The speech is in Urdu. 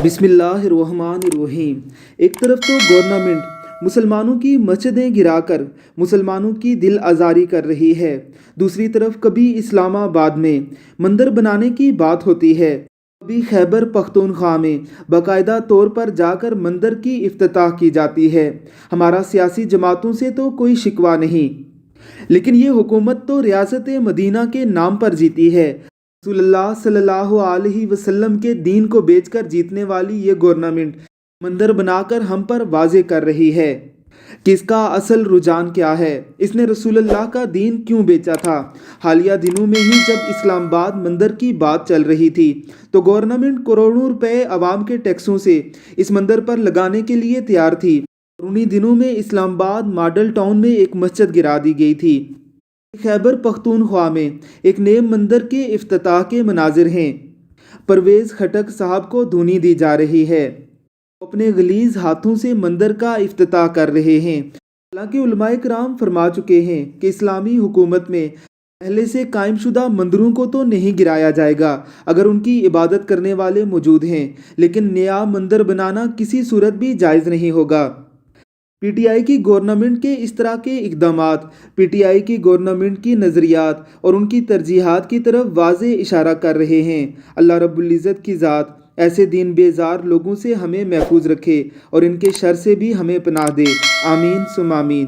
بسم اللہ الرحمن الرحیم۔ ایک طرف تو گورنمنٹ مسلمانوں کی مسجدیں گرا کر مسلمانوں کی دل آزاری کر رہی ہے، دوسری طرف کبھی اسلام آباد میں مندر بنانے کی بات ہوتی ہے، کبھی خیبر پختونخوا میں باقاعدہ طور پر جا کر مندر کی افتتاح کی جاتی ہے۔ ہمارا سیاسی جماعتوں سے تو کوئی شکوہ نہیں، لیکن یہ حکومت تو ریاست مدینہ کے نام پر جیتی ہے۔ رسول اللہ صلی اللہ علیہ وسلم کے دین کو بیچ کر جیتنے والی یہ گورنمنٹ مندر بنا کر ہم پر واضح کر رہی ہے کہ اس کا اصل رجحان کیا ہے، اس نے رسول اللہ کا دین کیوں بیچا تھا۔ حالیہ دنوں میں ہی جب اسلام آباد مندر کی بات چل رہی تھی تو گورنمنٹ کروڑوں روپے عوام کے ٹیکسوں سے اس مندر پر لگانے کے لیے تیار تھی، اور انہی دنوں میں اسلام آباد ماڈل ٹاؤن میں ایک مسجد گرا دی گئی تھی۔ خیبر پختونخوا میں ایک نئے مندر کے افتتاح کے مناظر ہیں۔ پرویز خٹک صاحب کو دھونی دی جا رہی ہے، وہ اپنے غلیظ ہاتھوں سے مندر کا افتتاح کر رہے ہیں۔ حالانکہ علماء کرام فرما چکے ہیں کہ اسلامی حکومت میں پہلے سے قائم شدہ مندروں کو تو نہیں گرایا جائے گا اگر ان کی عبادت کرنے والے موجود ہیں، لیکن نیا مندر بنانا کسی صورت بھی جائز نہیں ہوگا۔ پی ٹی آئی کی گورنمنٹ کے اس طرح کے اقدامات پی ٹی آئی کی گورنمنٹ کی نظریات اور ان کی ترجیحات کی طرف واضح اشارہ کر رہے ہیں۔ اللہ رب العزت کی ذات ایسے دین بیزار لوگوں سے ہمیں محفوظ رکھے اور ان کے شر سے بھی ہمیں پناہ دے، آمین ثم آمین۔